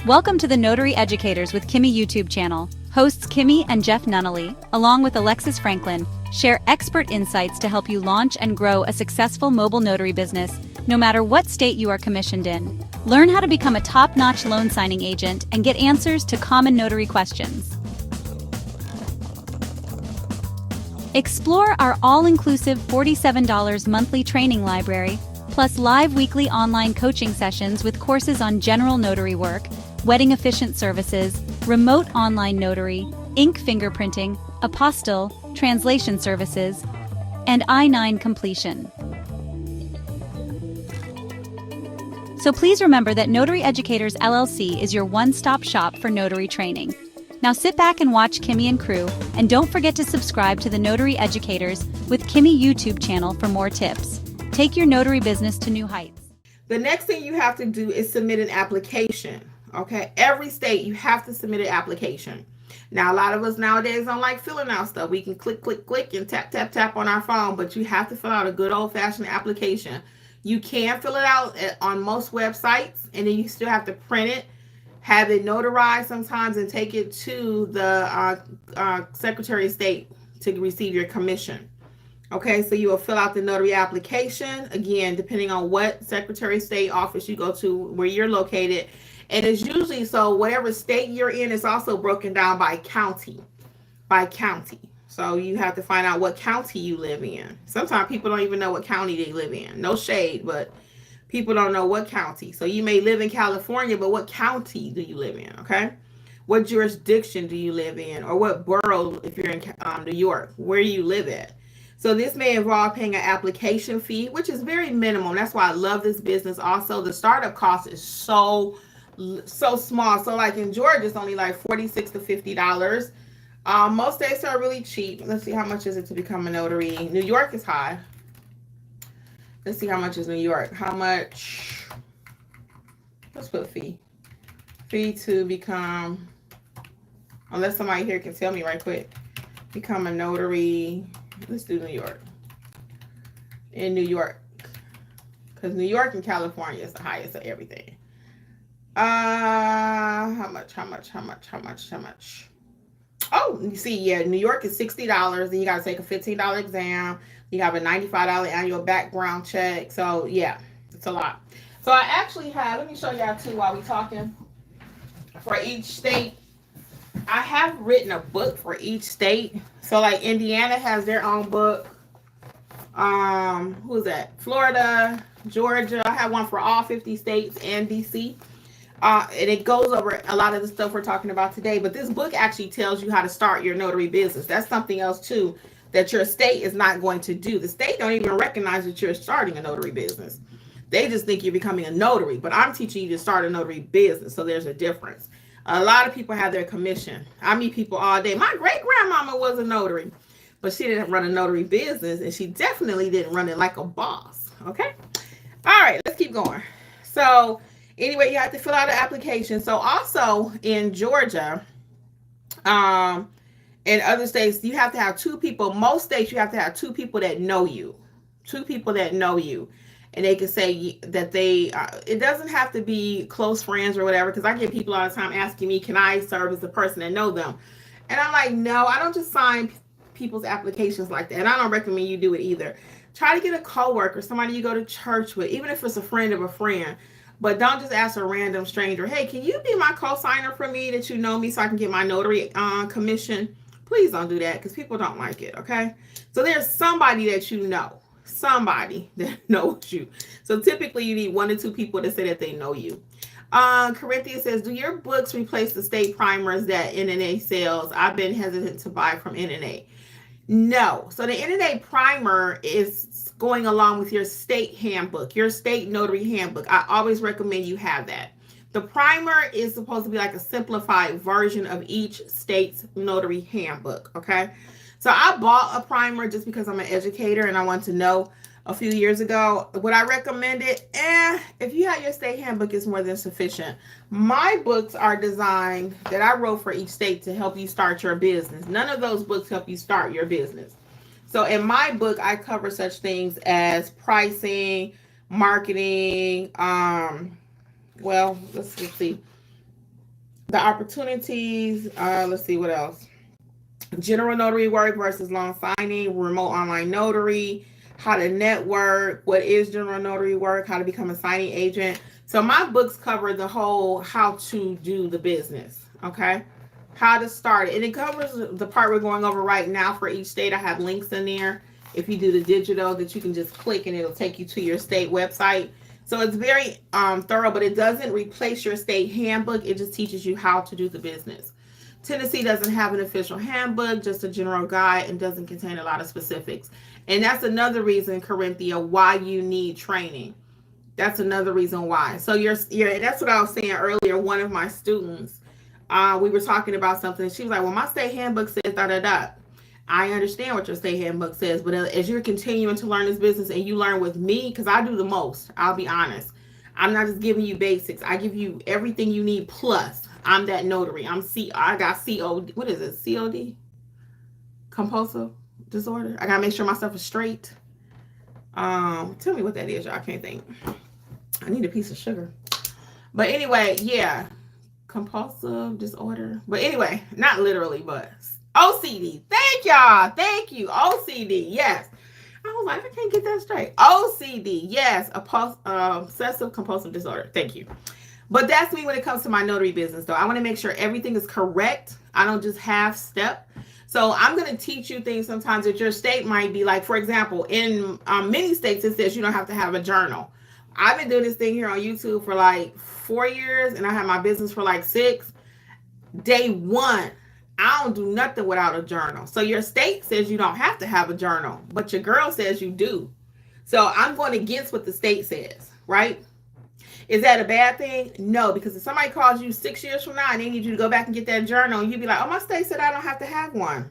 Welcome to the Notary Educators with Kimmi YouTube channel. Hosts Kimmi and Jeff Nunnally, along with Alexis Franklin, share expert insights to help you launch and grow a successful mobile notary business, no matter what state you are commissioned in. Learn how to become a top-notch loan signing agent and get answers to common notary questions. Explore our all-inclusive $47 monthly training library, plus live weekly online coaching sessions with courses on general notary work, wedding efficient services, remote online notary, ink fingerprinting, apostille, translation services, and I-9 completion. So please remember that Notary Educators LLC is your one-stop shop for notary training. Now sit back and watch Kimmi and crew, and don't forget to subscribe to the Notary Educators with Kimmi YouTube channel for more tips. Take your notary business to new heights. The next thing you have to do is submit an application. Okay, every state you have to submit an application. Now, a lot of us nowadays don't like filling out stuff. We can click, click, click, and tap, tap, tap on our phone, but you have to fill out a good old-fashioned application. You can fill it out on most websites, and then you still have to print it, have it notarized sometimes, and take it to the Secretary of State to receive your commission. Okay, so you will fill out the notary application, again, depending on what Secretary of State office you go to, where you're located. And it's usually, so whatever state you're in is also broken down by county. So you have to find out what county you live in. Sometimes people don't even know what county they live in. No shade, but people don't know what county. So you may live in California, but what county do you live in, okay? What jurisdiction do you live in? Or what borough, if you're in New York, where you live at? So this may involve paying an application fee, which is very minimum. That's why I love this business. Also, the startup cost is so small. So like in Georgia, it's only like $46 to $50. Most states are really cheap. Let's see, how much is it to become a notary? New York is high. Let's see, how much is New York? How much? Let's put fee. Fee to become, unless somebody here can tell me right quick, become a notary. Let's do New York. In New York, because New York and California is the highest of everything. How much? Oh, you see, yeah, New York is $60. Then you got to take a $15 exam. You have a $95 annual background check. So yeah, it's a lot. So I actually have, let me show y'all too while we're talking. For each state, I have written a book for each state. So like Indiana has their own book. Who's that? Florida, Georgia. I have one for all 50 states and DC. And it goes over a lot of the stuff we're talking about today. But this book actually tells you how to start your notary business. That's something else too that your state is not going to do. The state don't even recognize that you're starting a notary business. They just think you're becoming a notary. But I'm teaching you to start a notary business. So there's a difference. A lot of people have their commission. I meet people all day. My great-grandmama was a notary, but she didn't run a notary business, and she definitely didn't run it like a boss, okay? All right, let's keep going. So anyway, you have to fill out an application. So also in Georgia, in other states, you have to have two people. Most states, you have to have two people that know you. Two people that know you. And they can say that they, it doesn't have to be close friends or whatever, because I get people all the time asking me, can I serve as the person that know them? And I'm like, no, I don't just sign people's applications like that. And I don't recommend you do it either. Try to get a coworker, somebody you go to church with, even if it's a friend of a friend. But don't just ask a random stranger, hey, can you be my co-signer for me that you know me so I can get my notary commission? Please don't do that, because people don't like it, okay? So there's somebody that you know. Somebody that knows you. So typically you need 1 to 2 people to say that they know you. Corinthia says, do your books replace the state primers that NNA sells? I've been hesitant to buy from NNA. No. So the NNA primer is going along with your state handbook, your state notary handbook. I always recommend you have that. The primer is supposed to be like a simplified version of each state's notary handbook, okay? So I bought a primer just because I'm an educator and I want to know a few years ago. Would I recommend it? If you have your state handbook, it's more than sufficient. My books are designed that I wrote for each state to help you start your business. None of those books help you start your business. So in my book, I cover such things as pricing, marketing, well, let's see. the opportunities, let's see what else. General notary work versus loan signing, remote online notary, how to network, what is general notary work, how to become a signing agent. So my books cover the whole how to do the business, okay? How to start it. And it covers the part we're going over right now for each state. I have links in there. If you do the digital, that you can just click and it'll take you to your state website. So it's very thorough, but it doesn't replace your state handbook. It just teaches you how to do the business. Tennessee doesn't have an official handbook, just a general guide, and doesn't contain a lot of specifics. And that's another reason, Corinthia, why you need training. That's another reason why. So that's what I was saying earlier. One of my students, we were talking about something. And she was like, well, my state handbook says da da da. I understand what your state handbook says, but as you're continuing to learn this business and you learn with me, because I do the most, I'll be honest. I'm not just giving you basics. I give you everything you need plus. I'm that notary. I got COD. What is it? COD? Compulsive disorder. I gotta make sure my stuff is straight. Tell me what that is, y'all. I can't think. I need a piece of sugar. But anyway, yeah. Compulsive disorder. But anyway, not literally, but OCD. Thank y'all. Thank you. OCD. Yes. I was like, I can't get that straight. OCD. Yes. Obsessive compulsive disorder. Thank you. But that's me when it comes to my notary business, though. I want to make sure everything is correct. I don't just half step. So I'm going to teach you things sometimes that your state might be like, for example, in many states, it says you don't have to have a journal. I've been doing this thing here on YouTube for like 4 years, and I have my business for like 6. Day one, I don't do nothing without a journal. So your state says you don't have to have a journal, but your girl says you do. So I'm going against what the state says, right? Is that a bad thing? No, because if somebody calls you 6 years from now and they need you to go back and get that journal, and you'd be like, oh, my state said I don't have to have one.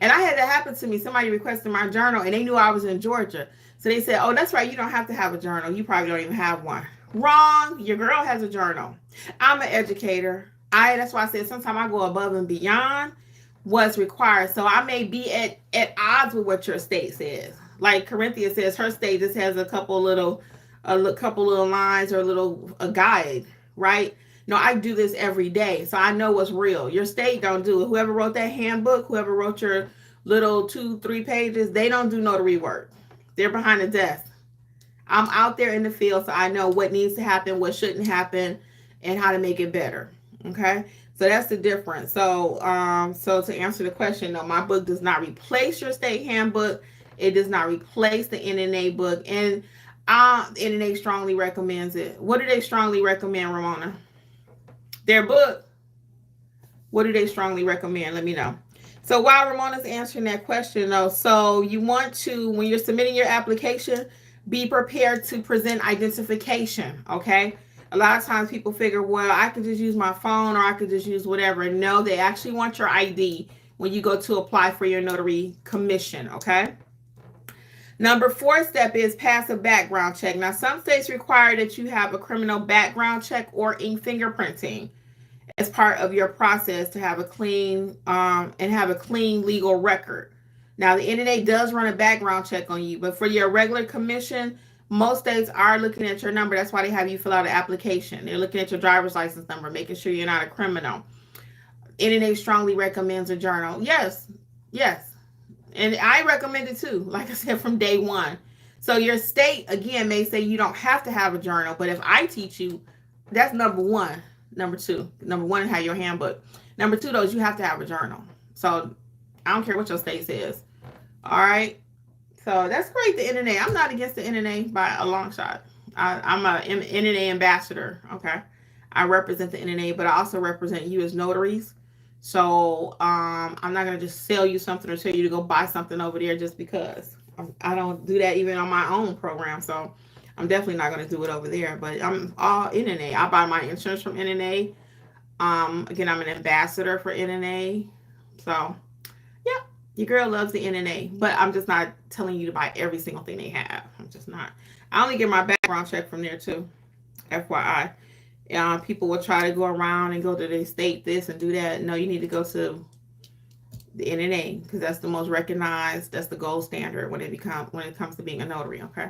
And I had that happen to me. Somebody requested my journal and they knew I was in Georgia. So they said, oh, that's right. You don't have to have a journal. You probably don't even have one. Wrong. Your girl has a journal. I'm an educator. That's why I said sometimes I go above and beyond what's required. So I may be at odds with what your state says. Like Corinthia says, her state just has a couple little lines or a guide, right? No, I do this every day, so I know what's real. Your state don't do it. Whoever wrote that handbook, whoever wrote your little 2-3 pages, they don't do notary work. They're behind the desk. I'm out there in the field, so I know what needs to happen, what shouldn't happen, and how to make it better. Okay, so that's the difference. So to answer the question, no, my book does not replace your state handbook. It does not replace the NNA book, and the NNA strongly recommends it. What do they strongly recommend, Ramona? Their book. What do they strongly recommend? Let me know. So while Ramona's answering that question, though, so you want to, when you're submitting your application, be prepared to present identification, okay? A lot of times people figure, well, I could just use my phone or I could just use whatever. No, they actually want your ID when you go to apply for your notary commission, okay? Number 4 step is pass a background check. Now, some states require that you have a criminal background check or ink fingerprinting as part of your process to have a clean legal record. Now, the NNA does run a background check on you, but for your regular commission, most states are looking at your number. That's why they have you fill out an application. They're looking at your driver's license number, making sure you're not a criminal. NNA strongly recommends a journal. Yes. And I recommend it too, like I said, from day one. So your state, again, may say you don't have to have a journal, but if I teach you, that's number 1. Number 2. Number 1 is have your handbook. Number 2, though, is you have to have a journal. So I don't care what your state says. All right. So that's great, the NNA. I'm not against the NNA by a long shot. I'm a NNA ambassador. Okay. I represent the NNA, but I also represent you as notaries. So I'm not going to just sell you something or tell you to go buy something over there just because. I don't do that even on my own program. So I'm definitely not going to do it over there. But I'm all NNA. I buy my insurance from NNA. Again, I'm an ambassador for NNA. So, yeah, your girl loves the NNA. But I'm just not telling you to buy every single thing they have. I'm just not. I only get my background check from there, too. FYI. People will try to go around and go to the state this and do that. No, you need to go to the NNA because that's the most recognized. That's the gold standard when it comes to being a notary. Okay.